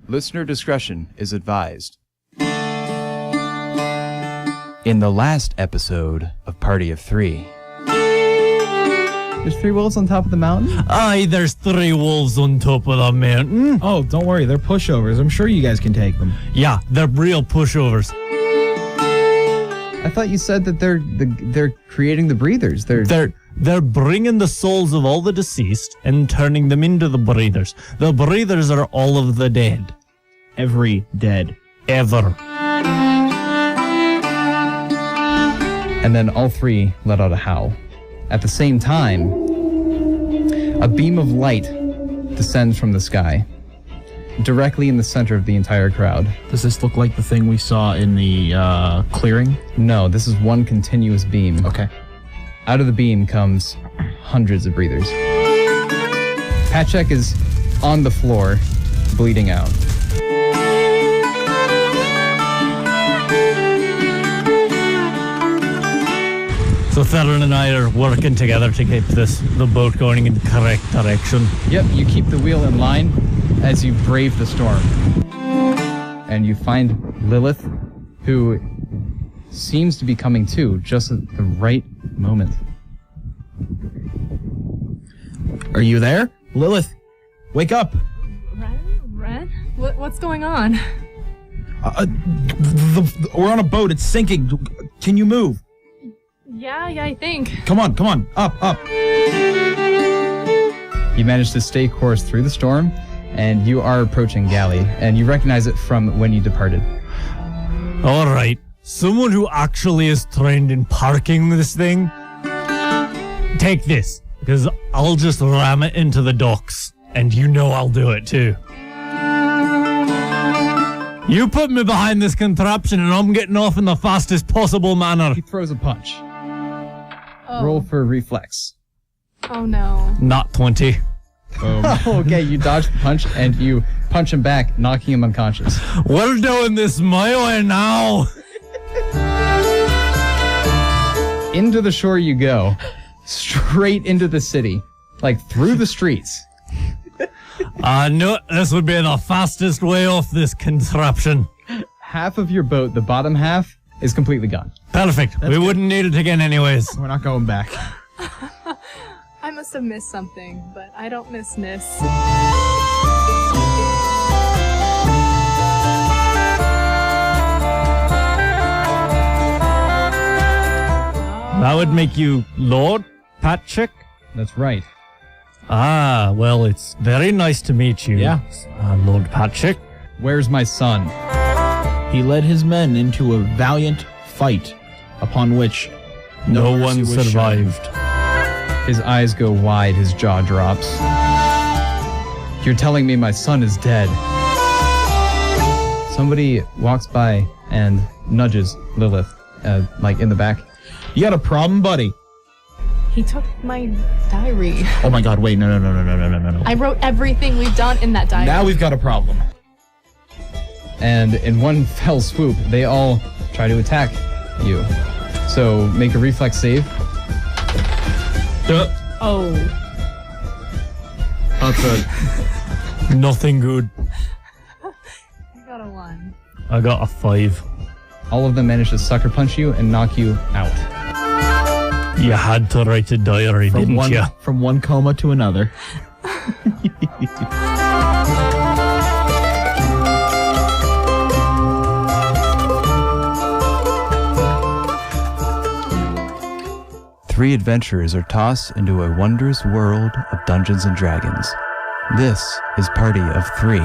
Listener discretion is advised. In the last episode of Party of Three... There's 3 wolves on top of the mountain? Aye, there's 3 wolves on top of the mountain. Oh, don't worry, they're pushovers. I'm sure you guys can take them. Yeah, they're real pushovers. I thought you said that they're creating the breathers. They're bringing the souls of all the deceased and turning them into the breathers. The breathers are all of the dead. Every dead. Ever. And then all 3 let out a howl. At the same time, a beam of light descends from the sky, directly in the center of the entire crowd. Does this look like the thing we saw in the clearing? No, this is one continuous beam. Okay. Out of the beam comes hundreds of breathers. Patchek is on the floor, bleeding out. So Theron and I are working together to keep the boat going in the correct direction. Yep, you keep the wheel in line as you brave the storm. And you find Lilith, who seems to be coming to just at the right moment. Are you there? Lilith, wake up! Ren? What's going on? We're on a boat, it's sinking. Can you move? Yeah, I think. Come on, up. You manage to stay course through the storm, and you are approaching Galley, and you recognize it from when you departed. All right. Someone who actually is trained in parking this thing, take this, because I'll just ram it into the docks, and you know I'll do it too. You put me behind this contraption, and I'm getting off in the fastest possible manner. He throws a punch. Oh. Roll for reflex. Oh no. Not 20. Okay, you dodge the punch, and you punch him back, knocking him unconscious. We're doing this my way now. Into the shore you go, straight into the city, like through the streets. I knew this would be the fastest way off this contraption. Half of your boat, the bottom half, is completely gone. Perfect. We wouldn't need it again anyways. We're not going back. I must have missed something, but I don't miss Nis. That would make you Lord Patrick? That's right. Ah, well, it's very nice to meet you. Yeah. Lord Patrick. Where's my son? He led his men into a valiant fight, upon which No mercy one was shown. survived. His eyes go wide, his jaw drops. You're telling me my son is dead. Somebody walks by and nudges Lilith, like in the back. You got a problem, buddy? He took my diary. Oh my god, wait, no. I wrote everything we've done in that diary. Now we've got a problem. And in one fell swoop, they all try to attack you. So make a reflex save. Oh. That's nothing good. I got a 1. I got a 5. All of them manage to sucker punch you and knock you out. You had to write a diary, didn't you? From one coma to another. Three adventurers are tossed into a wondrous world of Dungeons and Dragons. This is Party of Three.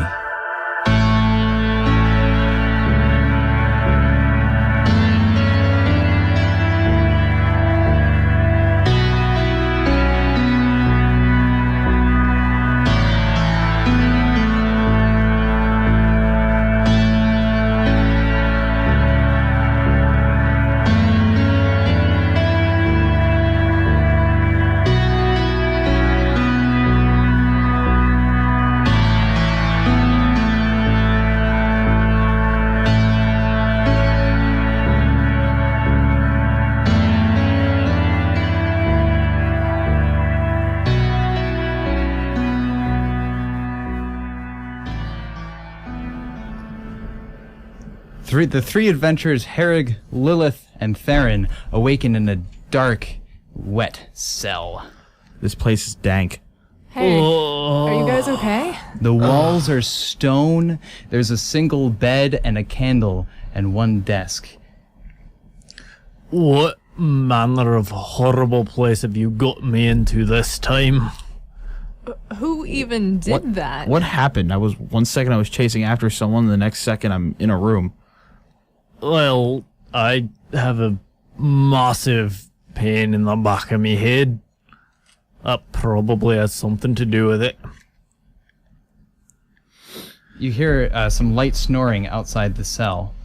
The three adventurers, Herrig, Lilith, and Theron, awaken in a dark, wet cell. This place is dank. Hey, are you guys okay? The walls are stone. There's a single bed and a candle and one desk. What manner of horrible place have you got me into this time? Who even did that? What happened? One second I was chasing after someone, the next second I'm in a room. Well, I have a massive pain in the back of me head. That probably has something to do with it. You hear some light snoring outside the cell.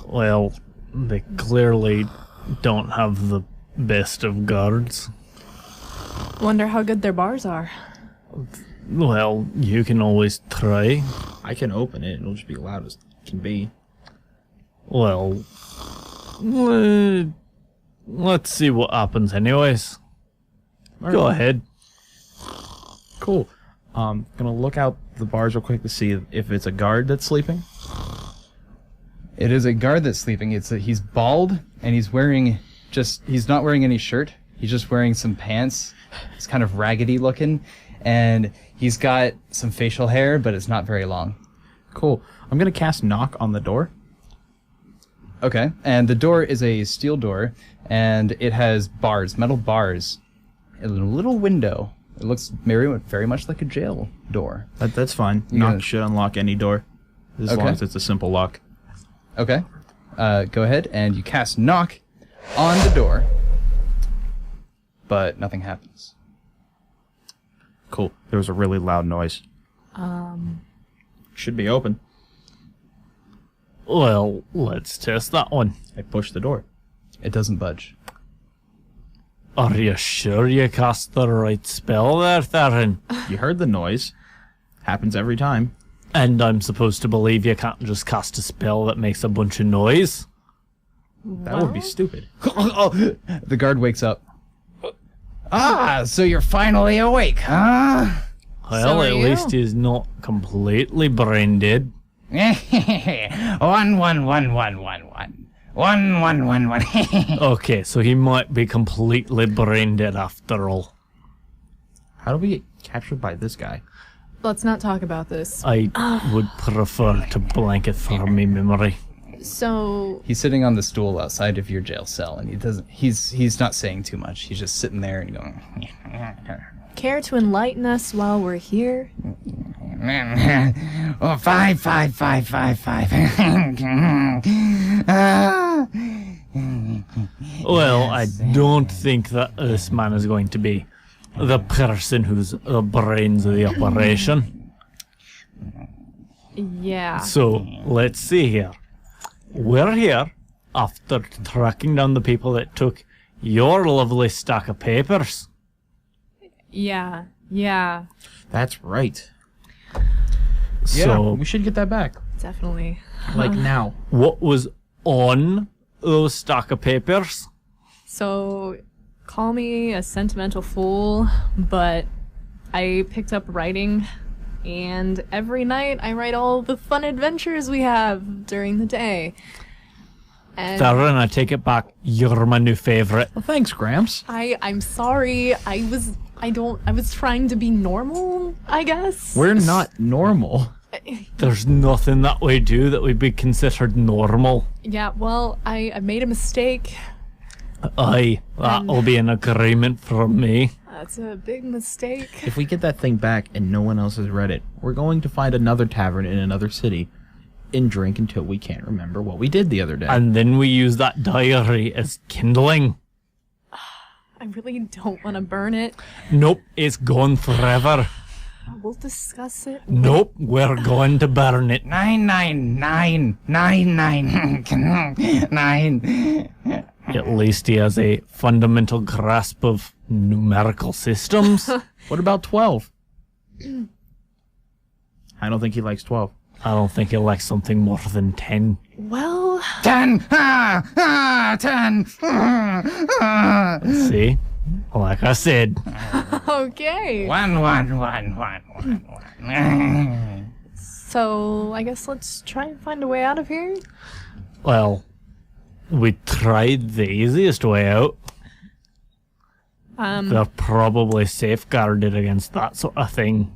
Well, they clearly don't have the best of guards. Wonder how good their bars are. Well, you can always try. I can open it. It'll just be loud as it can be. Well, let's see what happens anyways. Go ahead. Cool. Gonna look out the bars real quick to see if it's a guard that's sleeping. It is a guard that's sleeping. He's bald and he's not wearing any shirt. He's just wearing some pants. It's kind of raggedy looking, and he's got some facial hair, but it's not very long. Cool. I'm gonna cast knock on the door. Okay, and the door is a steel door, and it has bars, metal bars, and a little window. It looks very much like a jail door. That's fine. You Knock gonna- should unlock any door, as long as it's a simple lock. Okay, go ahead, and you cast knock on the door, but nothing happens. Cool. There was a really loud noise. Should be open. Well, let's test that one. I push the door. It doesn't budge. Are you sure you cast the right spell there, Theron? You heard the noise. Happens every time. And I'm supposed to believe you can't just cast a spell that makes a bunch of noise? That would be stupid. The guard wakes up. So you're finally awake, huh? Well, So are at you. least he's not completely brain dead. 1 1 1 1 1 1 1 1 1 1. Okay, so he might be completely brain dead after all. How do we get captured by this guy? Let's not talk about this. I would prefer to blank it from me memory. So, He's sitting on the stool outside of your jail cell, and he's not saying too much. He's just sitting there and going. care to enlighten us while we're here? 5 5 5 5 5. Well, I don't think that this man is going to be the person who's the brains of the operation. Yeah. So, let's see here. We're here after tracking down the people that took your lovely stack of papers. Yeah. That's right. So, we should get that back. Definitely. Like now. what was on those stack of papers? So, call me a sentimental fool, but I picked up writing, and every night I write all the fun adventures we have during the day. And Theron, I take it back. You're my new favorite. Well, thanks, Gramps. I'm sorry. I was trying to be normal, I guess. We're not normal. There's nothing that we do that would be considered normal. Yeah, well, I made a mistake. Aye, that'll be an agreement from me. That's a big mistake. If we get that thing back and no one else has read it, we're going to find another tavern in another city and drink until we can't remember what we did the other day. And then we use that diary as kindling. I really don't want to burn it. Nope, it's gone forever. We'll discuss it. Nope, we're going to burn it. 9 9 9 9 9 9. At least he has a fundamental grasp of numerical systems. What about 12? I don't think he likes 12. I don't think he likes something more than 10. Well, 10. 10. See? Like I said. okay. 1 1 1 1 1 1. So I guess let's try and find a way out of here. Well, we tried the easiest way out. They're probably safeguarded against that sort of thing.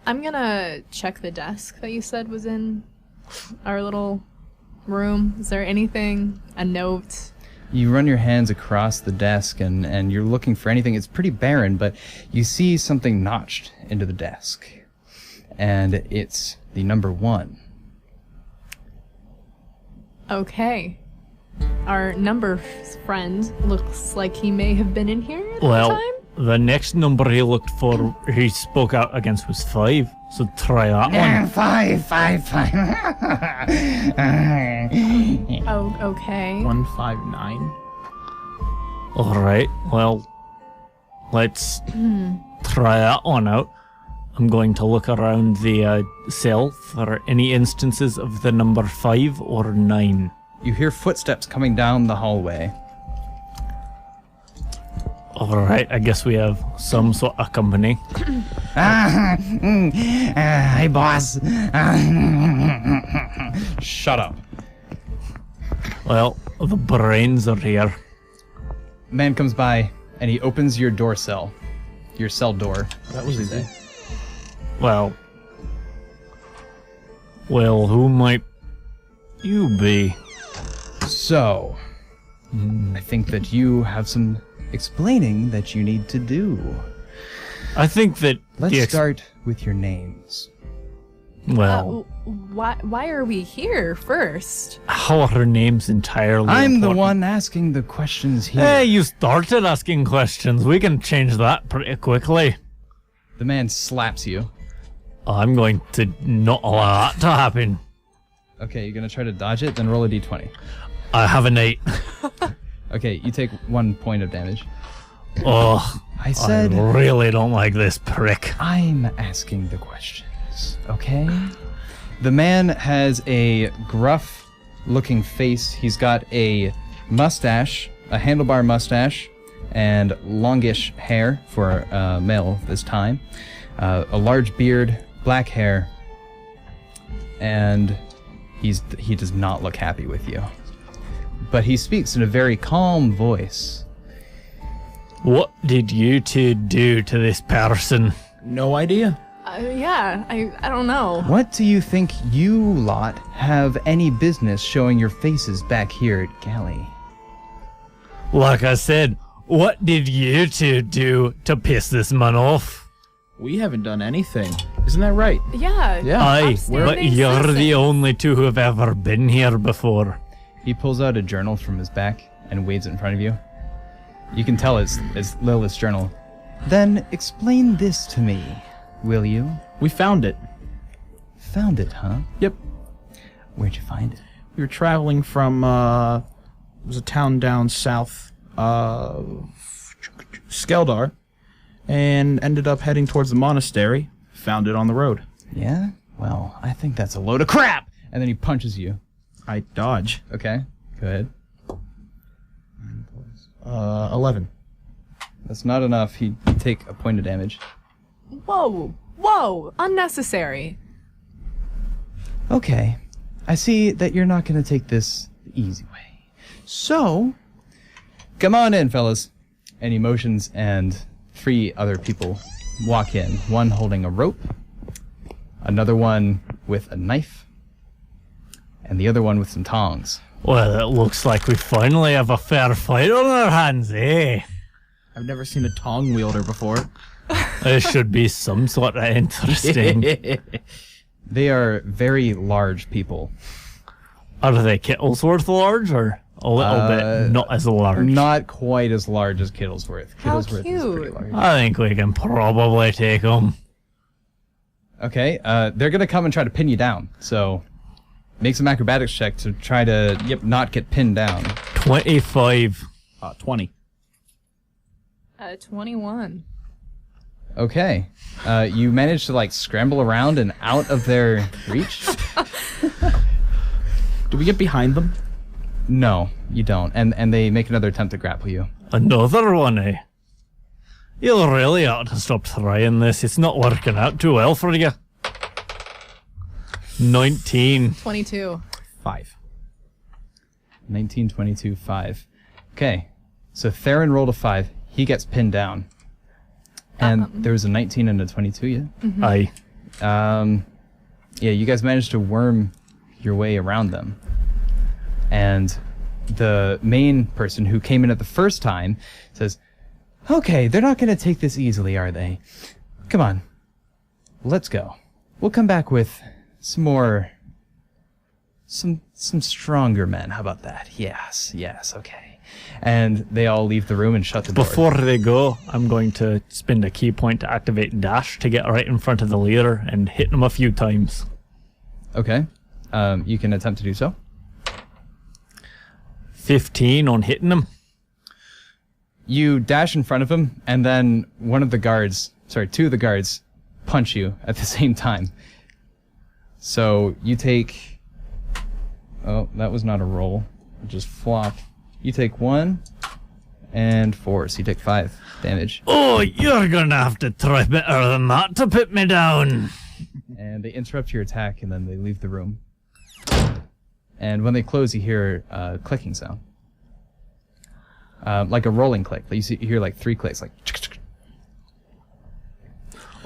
I'm gonna check the desk that you said was in our little room. Is there anything? A note? You run your hands across the desk and you're looking for anything. It's pretty barren, but you see something notched into the desk. And it's the number 1. Okay. Our number friend looks like he may have been in here at the Well, time. the next number he looked for, he spoke out against was 5. So try that one. 5, 5, 5. Oh, okay. 159. Alright, well, let's try that one out. I'm going to look around the cell for any instances of the number 5 or 9. You hear footsteps coming down the hallway. Alright, I guess we have some sort of company. Hey, boss. Shut up. Well, the brains are here. Man comes by and he opens your door cell. Your cell door. That was easy. Well, who might you be? So, I think that you have some explaining that you need to do. I think that Let's start with your names. Well, Why are we here first? how are her names entirely I'm the important? one asking the questions here. Hey, you started asking questions. We can change that pretty quickly. The man slaps you. I'm going to not allow that to happen. Okay, you're gonna try to dodge it, then roll a d20. I have an 8. Okay, you take 1 point of damage. Oh, I said I really don't like this prick. I'm asking the questions, okay? The man has a gruff looking face. He's got a mustache, a handlebar mustache, and longish hair for a male this time. A large beard, black hair, and he does not look happy with you. But he speaks in a very calm voice. What did you two do to this person? No idea. Yeah, I don't know. What do you think you lot have any business showing your faces back here at Galley? Like I said, what did you two do to piss this man off? We haven't done anything. Isn't that right? Yeah. Yeah. Aye, upstanding but you're the citizens. only two who have ever been here before. He pulls out a journal from his back and waves it in front of you. You can tell it's Lilith's journal. Then explain this to me, will you? We found it. Found it, huh? Yep. Where'd you find it? We were traveling from, it was a town down south of Skeldar, and ended up heading towards the monastery. Found it on the road. Yeah? Well, I think that's a load of crap! And then he punches you. I dodge. Okay, go ahead. 11. That's not enough. You take a point of damage. Whoa, unnecessary. Okay. I see that you're not going to take this the easy way. So, come on in, fellas. And he motions and 3 other people walk in. One holding a rope, another one with a knife, and the other one with some tongs. Well, it looks like we finally have a fair fight on our hands, eh? I've never seen a tongue wielder before. This should be some sort of interesting. They are very large people. Are they Kittlesworth large or a little bit not as large? Not quite as large as Kittlesworth. How Kittlesworth is pretty cute. large. I think we can probably take them. Okay, they're going to come and try to pin you down. So, make some acrobatics check to try to not get pinned down. 25. 20. 21. Okay. You manage to scramble around and out of their reach? Do we get behind them? No, you don't. And they make another attempt to grapple you. Another one, eh? You really ought to stop trying this. It's not working out too well for you. 19. 22. 5. 19, 22, 5. Okay, so Theron rolled a 5. He gets pinned down. And there was a 19 and a 22, yeah? Aye. Yeah, you guys managed to worm your way around them. And the main person who came in at the first time says, okay, they're not going to take this easily, are they? Come on, let's go. We'll come back with some more... Some stronger men. How about that? Yes, okay. And they all leave the room and shut the door. Before they go, I'm going to spend a key point to activate dash to get right in front of the leader and hit him a few times. Okay. You can attempt to do so. 15 on hitting him. You dash in front of him, and then two of the guards punch you at the same time. So you take... Oh, that was not a roll. It just flopped. You take 1 and 4, so you take 5 damage. Oh, you're gonna have to try better than that to put me down. And they interrupt your attack, and then they leave the room. And when they close, you hear a clicking sound. Like a rolling click. You hear like 3 clicks, like...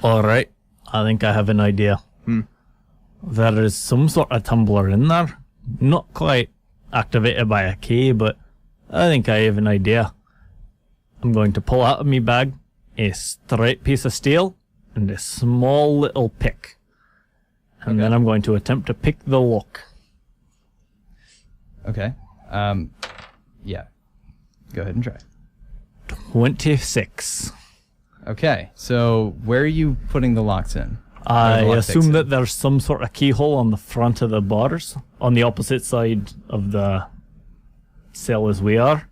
Alright, I think I have an idea. There is some sort of tumbler in there. Not quite activated by a key, but I think I have an idea. I'm going to pull out of my bag a straight piece of steel and a small little pick. And then I'm going to attempt to pick the lock. Okay. Yeah. Go ahead and try. 26. Okay, so where are you putting the locks in? I Or the lockpicks assume in? that there's some sort of keyhole on the front of the bars, on the opposite side of the cell as we are.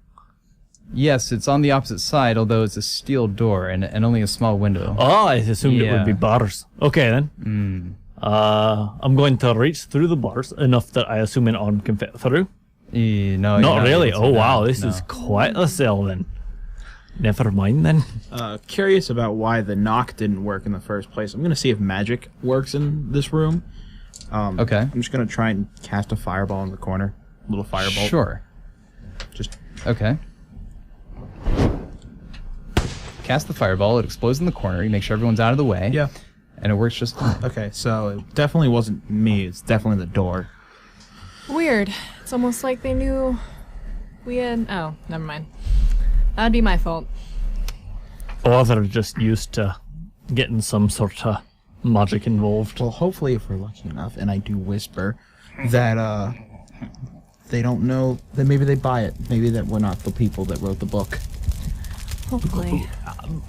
Yes, it's on the opposite side, although it's a steel door and only a small window. Oh, I assumed it would be Yeah. bars. Okay then. I'm going to reach through the bars enough that I assume an arm can fit through. No, you're Not really. able to, Oh no, wow, this no. is quite a cell then. Never mind then. Curious about why the knock didn't work in the first place. I'm going to see if magic works in this room. Okay. I'm just going to try and cast a fireball in the corner. A little firebolt. Sure. Just Okay. Cast the fireball, it explodes in the corner, you make sure everyone's out of the way. Yeah. And it works just fine. Okay, so it definitely wasn't me. It's definitely the door. Weird. It's almost like they knew we had... Oh, never mind. That'd be my fault. Or they're just used to getting some sort of magic involved. Well, hopefully, if we're lucky enough, and I do whisper, that they don't know that maybe they buy it. Maybe that we're not the people that wrote the book. Hopefully.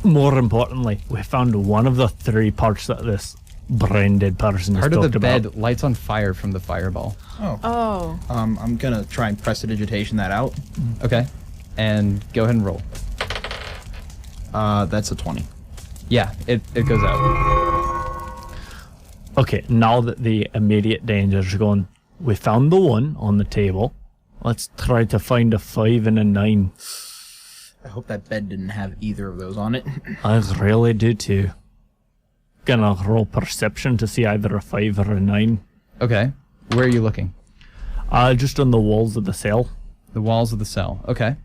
More importantly, we found one of the 3 parts that this brain-dead person has Part of talked the bed about. lights on fire from the fireball. Oh. I'm gonna try and prestidigitation that out. Okay. And go ahead and roll. That's a 20. Yeah, it goes out. Okay, now that the immediate danger's gone, we found the 1 on the table. Let's try to find a 5 and a 9. I hope that bed didn't have either of those on it. I really do too. Gonna roll perception to see either a 5 or a 9. Okay. Where are you looking? Just on the walls of the cell. The walls of the cell. Okay.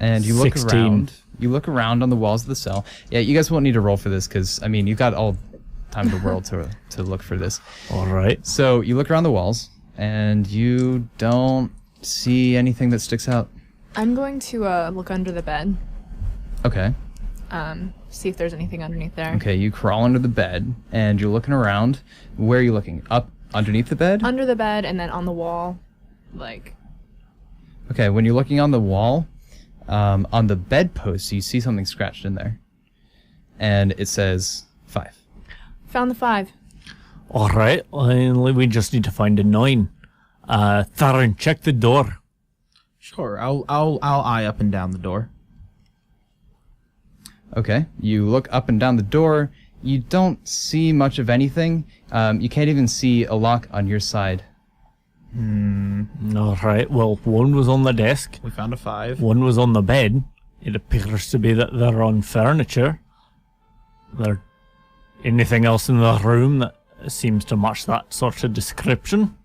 And you look 16. around. You look around on the walls of the cell. Yeah, you guys won't need to roll for this because, I mean, you've got all time in the world to look for this. Alright. So you look around the walls and you don't see anything that sticks out. I'm going to look under the bed. Okay. See if there's anything underneath there. Okay, you crawl under the bed and you're looking around. Where are you looking? Up underneath the bed? Under the bed and then on the wall. Like... Okay, when you're looking on the wall, on the bedpost, you see something scratched in there. And it says 5. Found the 5. Alright, we just need to find a 9. Theron, check the door. Sure, I'll eye up and down the door. Okay, you look up and down the door. You don't see much of anything. You can't even see a lock on your side. Alright, well, 1 was on the desk. We found a 5. 1 was on the bed. It appears to be that they're on furniture. There anything else in the room that seems to match that sort of description.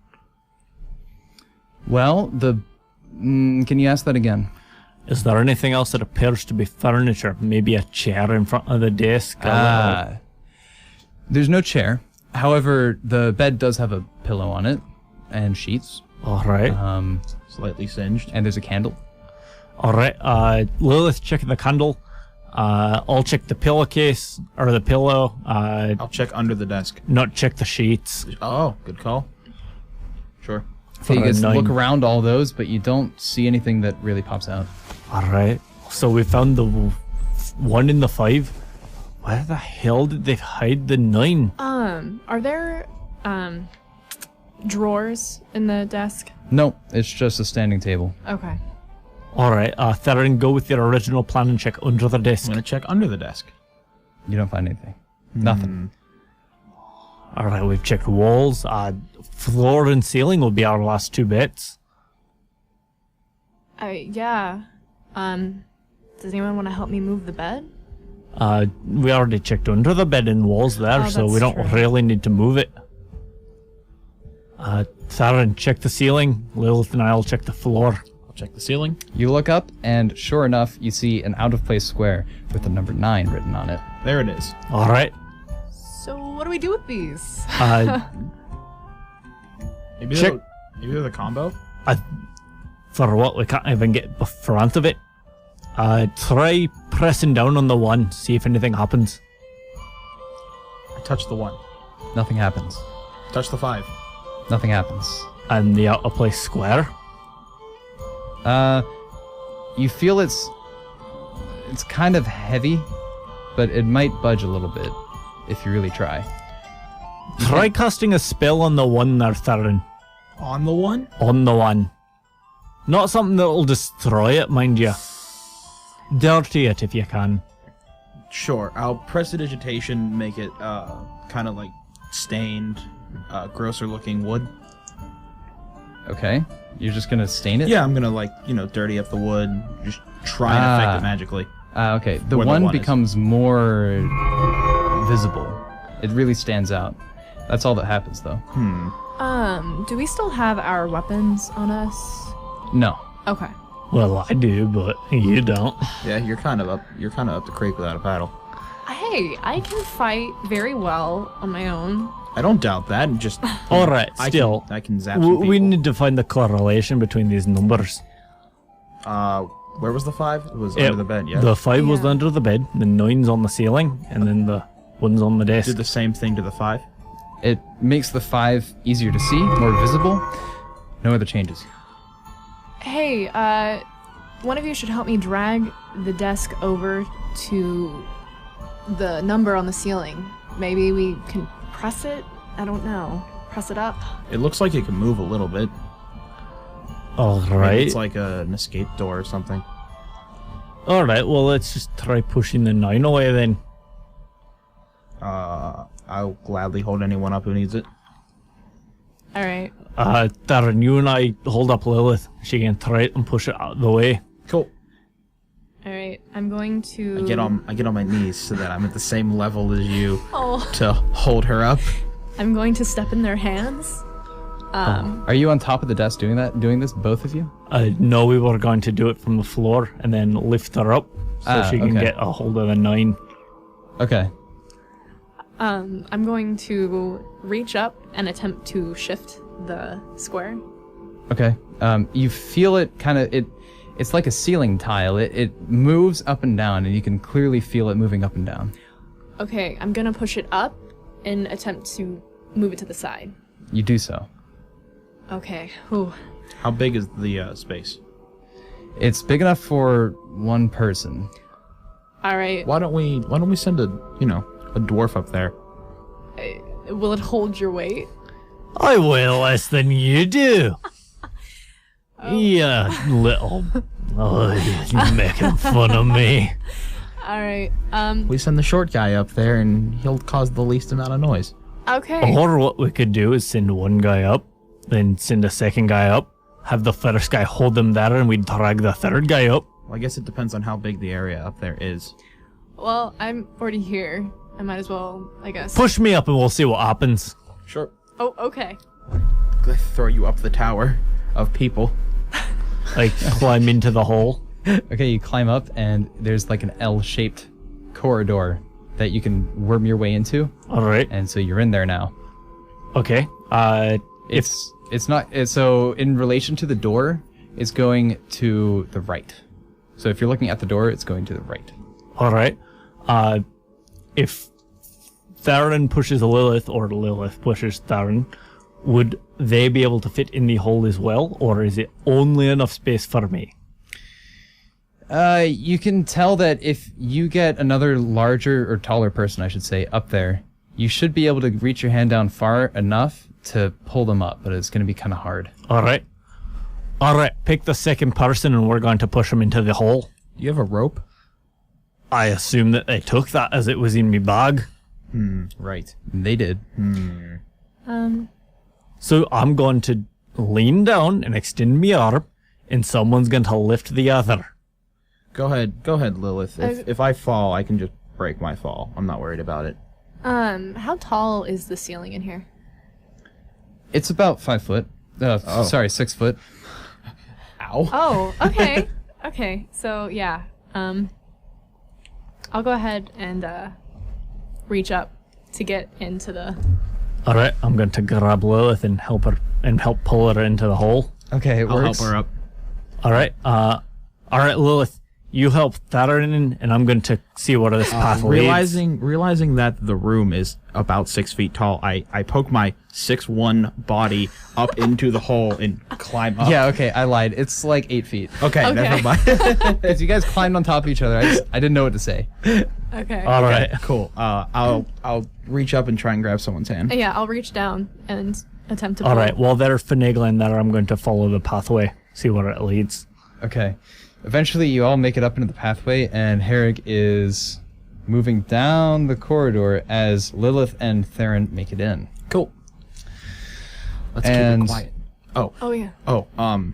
Well, can you ask that again? Is there anything else that appears to be furniture? Maybe a chair in front of the desk? There's no chair. However, the bed does have a pillow on it and sheets. All right. Slightly singed. And there's a candle. All right. Lilith, check the candle. I'll check the pillowcase or the pillow. I'll check under the desk. Not check the sheets. Oh, good call. Sure. So you For a guys 9. look around all those, but you don't see anything that really pops out. All right. So we found the 1 in the 5. Where the hell did they hide the 9? Are there drawers in the desk? No, it's just a standing table. Okay. All right. Theron, go with your original plan and check under the desk. I'm gonna check under the desk. You don't find anything. Nothing. All right. We've checked walls. Floor and ceiling will be our last 2 bits. Yeah. Does anyone want to help me move the bed? We already checked under the bed and walls there, Oh, so we that's don't true. really need to move it. Theron, check the ceiling. Lilith and I'll check the floor. I'll check the ceiling. You look up, and sure enough, you see an out-of-place square with the number 9 written on it. There it is. All right. So what do we do with these? Maybe Check- they're the combo. For what? We can't even get in front of it. Try pressing down on the 1, see if anything happens. I touch the 1. Nothing happens. Touch the 5. Nothing happens. And the out of place square. You feel it's kind of heavy, but it might budge a little bit if you really try. Try casting a spell on the 1 there, Theron. On the 1? On the 1. Not something that'll destroy it, mind you. Dirty it if you can. Sure. I'll prestidigitation, make it kind of like stained, grosser looking wood. Okay. You're just gonna stain it? Yeah, I'm gonna dirty up the wood, just try and affect it magically. Okay. The Where the one one is. becomes more visible. It really stands out. That's all that happens, though. Do we still have our weapons on us? No. Okay. Well, I do, but you don't. Yeah, you're kind of up the creek without a paddle. Hey, I can fight very well on my own. I don't doubt that. Just All right, still. I can zap some We people. need to find the correlation between these numbers. Where was the 5? It was under the bed. Yeah. The 5 was Yeah. under the bed, the 9's on the ceiling, and then the 1's on the desk. Did the same thing to the 5. It makes the 5 easier to see, more visible. No other changes. Hey, one of you should help me drag the desk over to the number on the ceiling. Maybe we can press it? I don't know. Press it up? It looks like it can move a little bit. All Maybe right. it's like an escape door or something. All right, well, let's just try pushing the 9 away then. I'll gladly hold anyone up who needs it. Alright. Darren, you and I hold up Lilith. She can try it and push it out of the way. Cool. Alright, I'm going to... I get on my knees so that I'm at the same level as you Oh, to hold her up. I'm going to step in their hands. Are you on top of the desk doing this, both of you? No, we were going to do it from the floor and then lift her up so she can okay. get a hold of the 9. Okay. I'm going to reach up and attempt to shift the square. Okay. You feel it kind of it's like a ceiling tile. It moves up and down, and you can clearly feel it moving up and down. Okay, I'm gonna push it up and attempt to move it to the side. You do so. Okay. Whew. How big is the space? It's big enough for one person. Alright. Why don't we send a dwarf up there? Will it hold your weight? I weigh less than you do. Yeah, little. Oh, you're making fun of me. Alright. We send the short guy up there, and he'll cause the least amount of noise. Okay. Or what we could do is send one guy up, then send a second guy up, have the first guy hold him there, and we drag the third guy up. Well, I guess it depends on how big the area up there is. Well, I'm already here. I might as well, I guess. Push me up and we'll see what happens. Sure. Oh, okay. They throw you up the tower of people. Like, climb into the hole. Okay, you climb up, and there's like an L-shaped corridor that you can worm your way into, All right. and so you're in there now. Okay. So in relation to the door, it's going to the right. So if you're looking at the door, it's going to the right. All right. If Theron pushes Lilith, or Lilith pushes Theron, would they be able to fit in the hole as well, or is it only enough space for me? You can tell that if you get another larger or taller person, I should say, up there, you should be able to reach your hand down far enough to pull them up, but it's going to be kind of hard. All right. All right. Pick the second person, and we're going to push them into the hole. Do you have a rope? I assume that they took that as it was in my bag. Right. They did. So I'm going to lean down and extend my arm, and someone's going to lift the other. Go ahead, Lilith. If I fall, I can just break my fall. I'm not worried about it. How tall is the ceiling in here? It's about 5 foot. Sorry, 6 foot. Ow. Oh, okay. Okay, so yeah. I'll go ahead and reach up to get into the... All right, I'm going to grab Lilith and help pull her into the hole. Okay, it I'll works. help her up. All right, Lilith, you help Theron, and I'm going to see what this path leads. Realizing that the room is about 6 feet tall, I poke my 6'1" body up into the hole and climb up. Yeah, okay, I lied. It's like 8 feet. Okay, never mind. As you guys climbed on top of each other, I didn't know what to say. Okay. All right. Cool. I'll reach up and try and grab someone's hand. Yeah, I'll reach down and attempt to All pull. right, while they're finagling there, I'm going to follow the pathway, see where it leads. Okay. Eventually, you all make it up into the pathway, and Herrick is moving down the corridor as Lilith and Theron make it in. Cool. Let's keep And- it quiet. Oh, yeah. I'm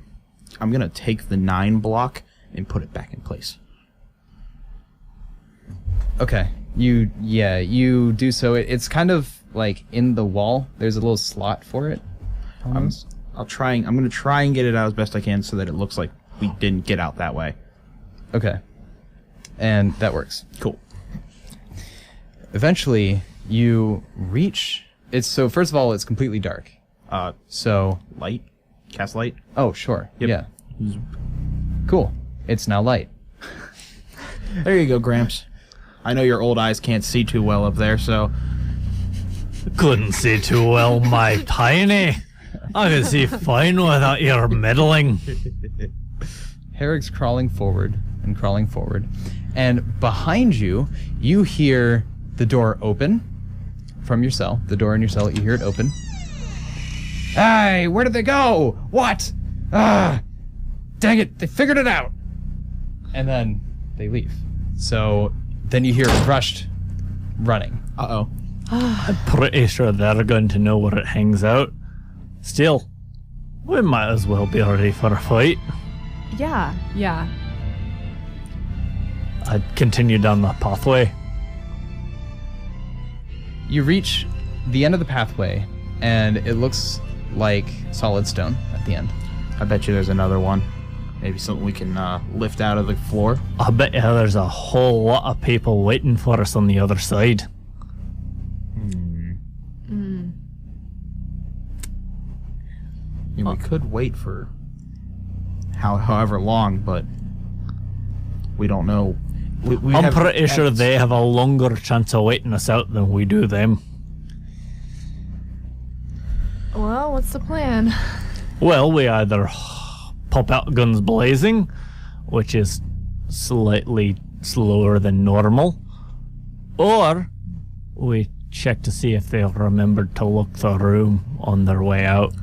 gonna take the 9 block and put it back in place. Okay. You do so. It's kind of like in the wall. There's a little slot for it. Almost. I'm gonna try and get it out as best I can so that it looks like we didn't get out that way. Okay. And that works. Cool. Eventually, you reach... So first of all, it's completely dark. So... Light? Cast light? Oh, sure. Yep. Yeah. Cool. It's now light. There you go, Gramps. I know your old eyes can't see too well up there, so... Couldn't see too well, my tiny. I can see fine without your meddling. Herrick's crawling forward, and behind you, you hear the door open from your cell. The door in your cell, you hear it open. Hey, where did they go? What? Ah, dang it, they figured it out. And then they leave. So then you hear rushed running. Uh-oh. I'm pretty sure they're going to know where it hangs out. Still, we might as well be ready for a fight. Yeah. I continue down the pathway. You reach the end of the pathway, and it looks like solid stone at the end. I bet you there's another one. Maybe something we can lift out of the floor. I bet you there's a whole lot of people waiting for us on the other side. I mean, we could wait for however long, but we don't know. I'm pretty sure they have a longer chance of waiting us out than we do them. Well, what's the plan? Well, we either pop out guns blazing, which is slightly slower than normal, or we check to see if they've remembered to lock the room on their way out.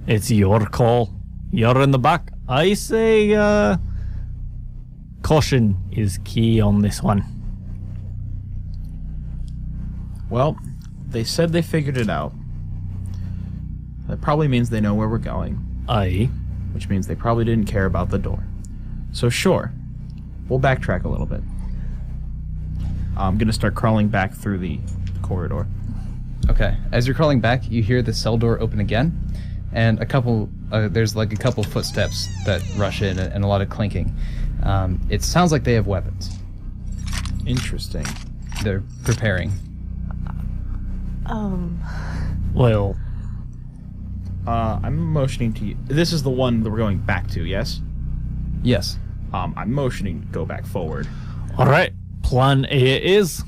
It's your call. You're in the back. I say caution is key on this one. Well, they said they figured it out. That probably means they know where we're going, Aye. which means they probably didn't care about the door. So sure, we'll backtrack a little bit. I'm gonna start crawling back through the corridor. Okay. As you're crawling back, you hear the cell door open again, and there's like a couple footsteps that rush in and a lot of clinking. It sounds like they have weapons. Interesting. They're preparing. Well, I'm motioning to you. This is the one that we're going back to, yes? Yes. I'm motioning to go back forward. all right. Plan A it is.